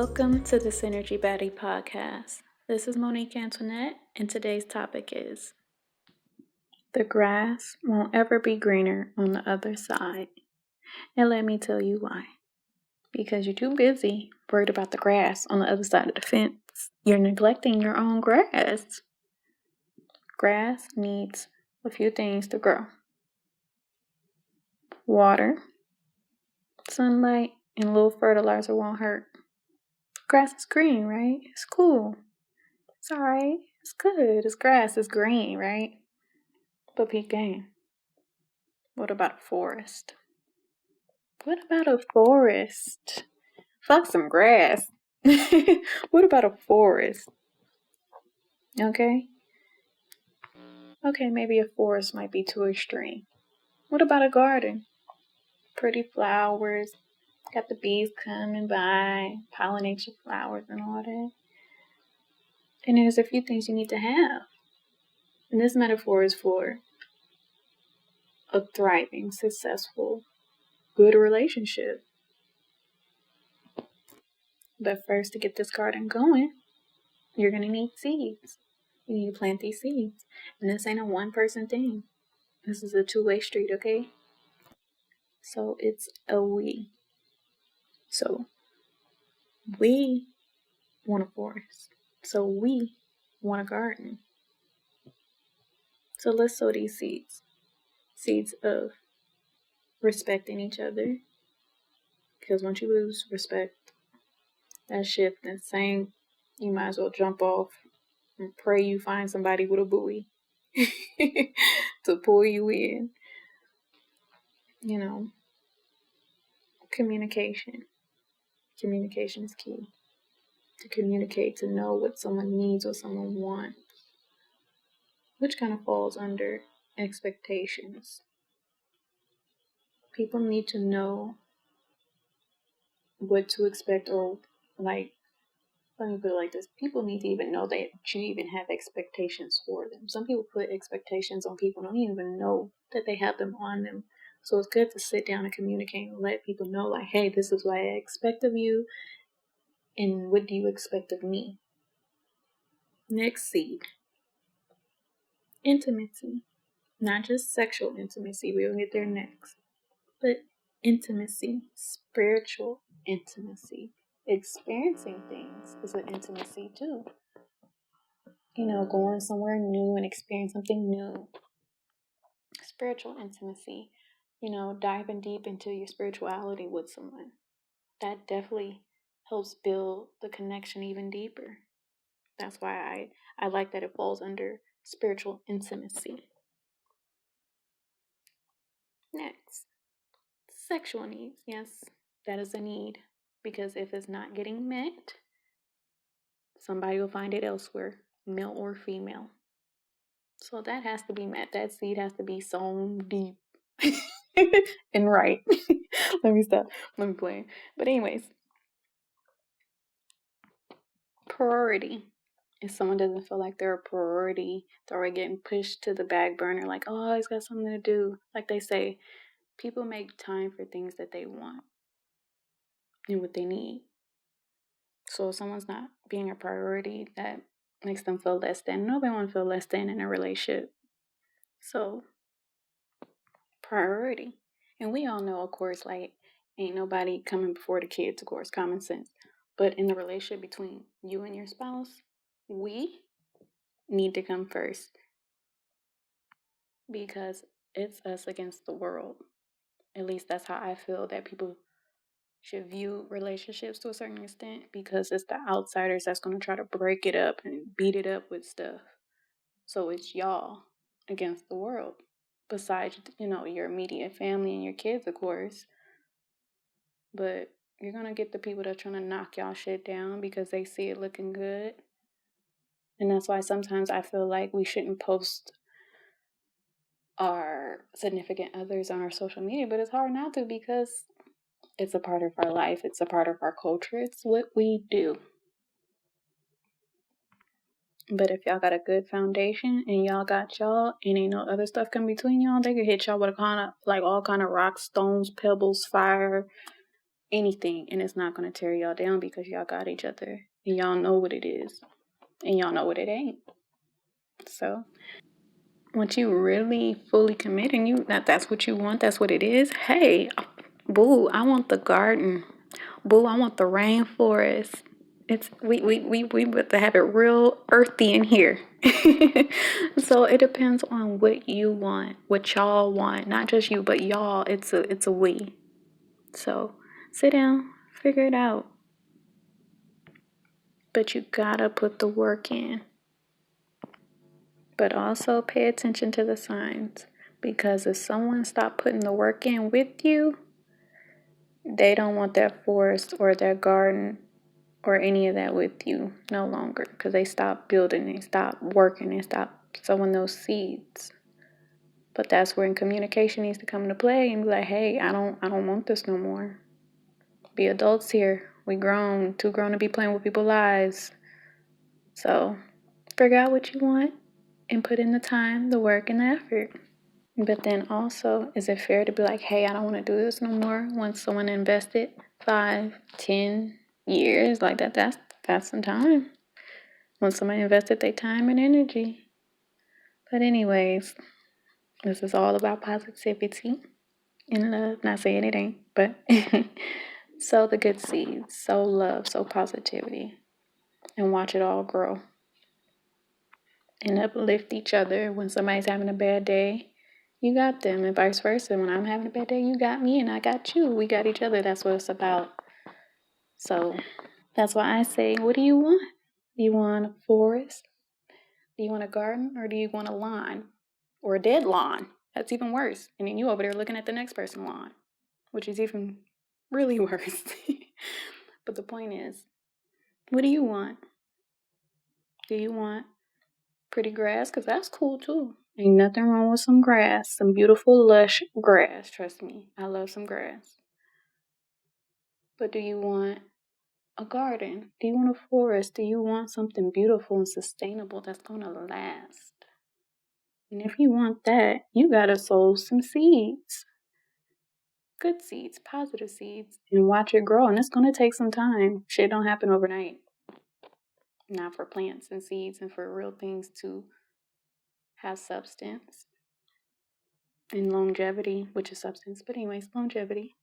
Welcome to the SynergyBaddie podcast. This is Monique Antoinette, and today's topic is the grass won't ever be greener on the other side. And let me tell you why. Because you're too busy worried about the grass on the other side of the fence. You're neglecting your own grass. Grass needs a few things to grow: water, sunlight, and a little fertilizer won't hurt. Grass is green, right? It's cool. It's alright. It's good. It's grass. It's green, right? But peep game. What about a forest? What about a forest? Fuck some grass. What about a forest? Okay, maybe a forest might be too extreme. What about a garden? Pretty flowers. Got the bees coming by, pollinate your flowers and all that. And there's a few things you need to have. And this metaphor is for a thriving, successful, good relationship. But first, to get this garden going, you're going to need seeds. You need to plant these seeds. And this ain't a one-person thing. This is a two-way street, okay? So it's a we. So we want a forest. So we want a garden. So let's sow these seeds. Seeds of respecting each other. Because once you lose respect, that shit, that saying, you might as well jump off and pray you find somebody with a buoy to pull you in. You know, communication. Communication is key. To communicate, to know what someone needs, what someone wants, which kind of falls under expectations. People need to know what to expect, or let me put it like this. People need to even know that you even have expectations for them. Some people put expectations on people, don't even know that they have them on them. So it's good to sit down and communicate and let people know, like, hey, this is what I expect of you, and what do you expect of me? Next seed. Intimacy. Not just sexual intimacy, we'll get there next. But intimacy, spiritual intimacy. Experiencing things is an intimacy too. You know, going somewhere new and experiencing something new. Spiritual intimacy. You know, diving deep into your spirituality with someone. That definitely helps build the connection even deeper. That's why I like that it falls under spiritual intimacy. Next, sexual needs. Yes, that is a need. Because if it's not getting met, somebody will find it elsewhere, male or female. So that has to be met. That seed has to be sown deep and right. Let me stop. Let me play. But anyways, priority. If someone doesn't feel like they're a priority, they're already getting pushed to the back burner, like, oh, he's got something to do. Like they say, people make time for things that they want and what they need. So if someone's not being a priority, that makes them feel less than. Nobody wants to feel less than in a relationship. So, priority. And we all know, of course, like, ain't nobody coming before the kids, of course, common sense. But in the relationship between you and your spouse, we need to come first. Because it's us against the world. At least that's how I feel that people should view relationships to a certain extent, because it's the outsiders that's going to try to break it up and beat it up with stuff. So it's y'all against the world, besides, you know, your immediate family and your kids, of course. But you're going to get the people that are trying to knock y'all shit down because they see it looking good. And that's why sometimes I feel like we shouldn't post our significant others on our social media, but it's hard not to, because it's a part of our life. It's a part of our culture. It's what we do. But if y'all got a good foundation and y'all got y'all and ain't no other stuff come between y'all, they could hit y'all with all kind of rocks, stones, pebbles, fire, anything, and it's not going to tear y'all down because y'all got each other and y'all know what it is and y'all know what it ain't. So once you really fully commit and that's what you want, that's what it is. Hey, boo, I want the garden. Boo, I want the rainforest. It's we about to have it real earthy in here. So it depends on what you want, what y'all want, not just you, but y'all. It's a we. So sit down, figure it out. But you gotta put the work in. But also pay attention to the signs, because if someone stopped putting the work in with you, they don't want that forest or that garden or any of that with you no longer, because they stop building, they stop working, they stop sowing those seeds. But that's where communication needs to come into play and be like, hey, I don't want this no more. Be adults here. We grown, too grown to be playing with people's lives. So figure out what you want and put in the time, the work, and the effort. But then also, is it fair to be like, hey, I don't want to do this no more once someone invested 5, 10 years like that? That's some time. When somebody invested their time and energy. But anyways, this is all about positivity and love. Not saying it ain't, but sow the good seeds, sow love, sow positivity, and watch it all grow. And uplift each other. When somebody's having a bad day, you got them, and vice versa. When I'm having a bad day, you got me and I got you. We got each other. That's what it's about. So that's why I say, what do you want? Do you want a forest? Do you want a garden? Or do you want a lawn? Or a dead lawn? That's even worse. And then you over there looking at the next person's lawn, which is even really worse. But the point is, what do you want? Do you want pretty grass? Because that's cool too. Ain't nothing wrong with some grass. Some beautiful, lush grass. Trust me. I love some grass. But do you want a garden? Do you want a forest? Do you want something beautiful and sustainable that's going to last? And if you want that, you got to sow some seeds. Good seeds, positive seeds, and watch it grow. And it's going to take some time. Shit don't happen overnight. Not for plants and seeds and for real things to have substance and longevity, which is substance. But anyways, longevity.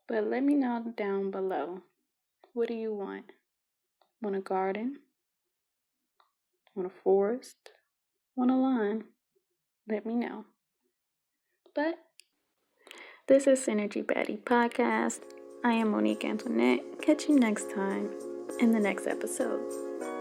But let me know down below. What do you want? Want a garden? Want a forest? Want a lawn? Let me know. But this is SynergyBaddie podcast. I am Monique Antoinette. Catch you next time in the next episode.